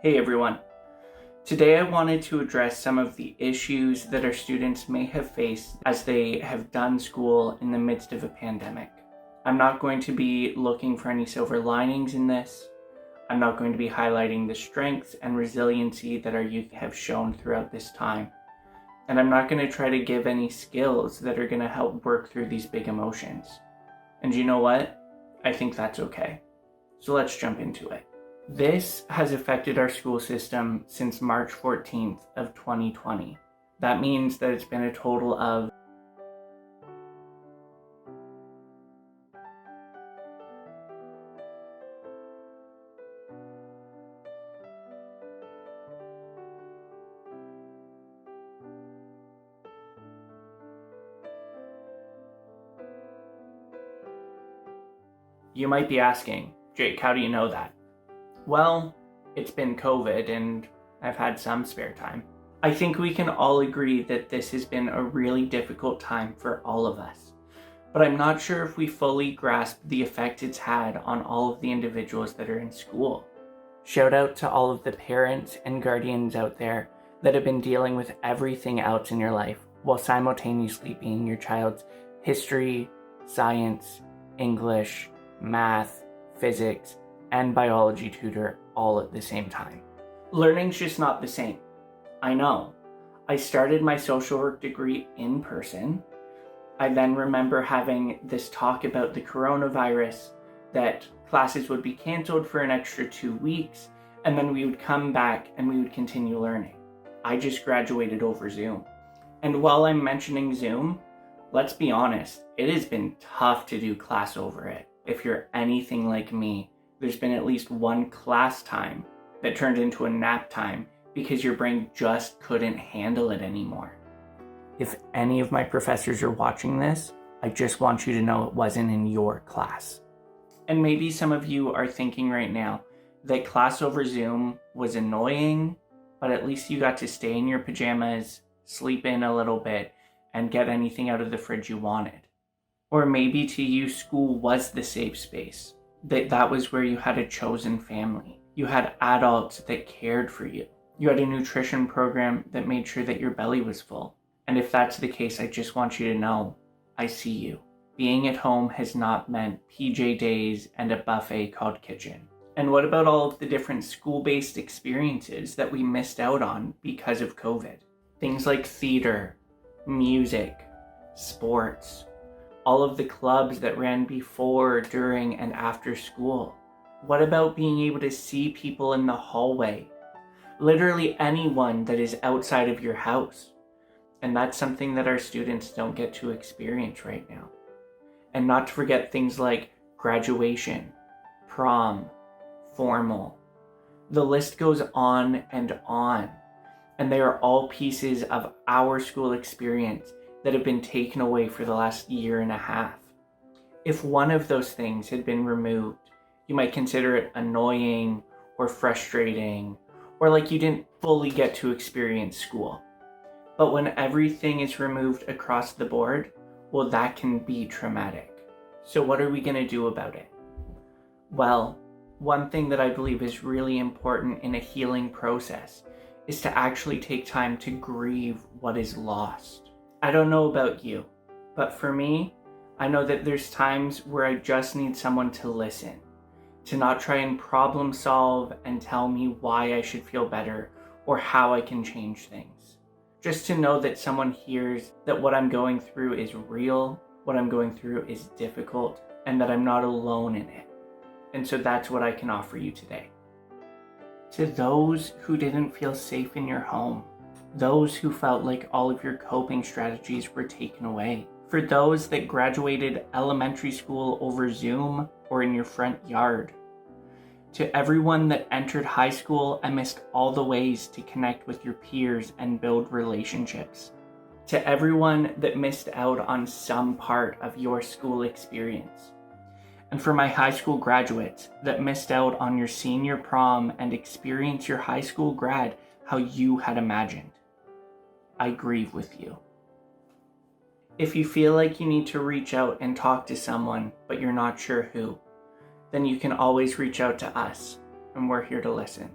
Hey everyone. Today I wanted to address some of the issues that our students may have faced as they have done school in the midst of a pandemic. I'm not going to be looking for any silver linings in this. I'm not going to be highlighting the strengths and resiliency that our youth have shown throughout this time. And I'm not going to try to give any skills that are going to help work through these big emotions. And you know what? I think that's okay. So let's jump into it. This has affected our school system since March 14th of 2020. That means that it's been a total of You might be asking, Jake, how do you know that? Well, it's been COVID and I've had some spare time. I think we can all agree that this has been a really difficult time for all of us. But I'm not sure if we fully grasp the effect it's had on all of the individuals that are in school. Shout out to all of the parents and guardians out there that have been dealing with everything else in your life while simultaneously being your child's history, science, English, math, physics, and biology tutor all at the same time. Learning's just not the same. I know. I started my social work degree in person. I then remember having this talk about the coronavirus, that classes would be canceled for an extra 2 weeks, and then we would come back and we would continue learning. I just graduated over Zoom. And while I'm mentioning Zoom, let's be honest, it has been tough to do class over it. If you're anything like me, there's been at least one class time that turned into a nap time because your brain just couldn't handle it anymore. If any of my professors are watching this, I just want you to know it wasn't in your class. And maybe some of you are thinking right now that class over Zoom was annoying, but at least you got to stay in your pajamas, sleep in a little bit, and get anything out of the fridge you wanted. Or maybe to you, school was the safe space. That was where you had a chosen family. You had adults that cared for you. You had a nutrition program that made sure that your belly was full. And if that's the case, I just want you to know, I see you. Being at home has not meant PJ days and a buffet called kitchen. And what about all of the different school-based experiences that we missed out on because of COVID? Things like theater, music, sports, all of the clubs that ran before, during, and after school. What about being able to see people in the hallway? Literally anyone that is outside of your house. And that's something that our students don't get to experience right now. And not to forget things like graduation, prom, formal. The list goes on and on. And they are all pieces of our school experience that have been taken away for the last year and a half. If one of those things had been removed, you might consider it annoying or frustrating, or like you didn't fully get to experience school. But when everything is removed across the board, well, that can be traumatic. So what are we going to do about it? Well, one thing that I believe is really important in a healing process is to actually take time to grieve what is lost. I don't know about you, but for me, I know that there's times where I just need someone to listen, to not try and problem solve and tell me why I should feel better or how I can change things. Just to know that someone hears that what I'm going through is real, what I'm going through is difficult, and that I'm not alone in it. And so that's what I can offer you today. To those who didn't feel safe in your home, those who felt like all of your coping strategies were taken away, for those that graduated elementary school over Zoom or in your front yard, to everyone that entered high school and missed all the ways to connect with your peers and build relationships, to everyone that missed out on some part of your school experience, and for my high school graduates that missed out on your senior prom and experience your high school grad how you had imagined. I grieve with you. If you feel like you need to reach out and talk to someone, but you're not sure who, then you can always reach out to us, and we're here to listen.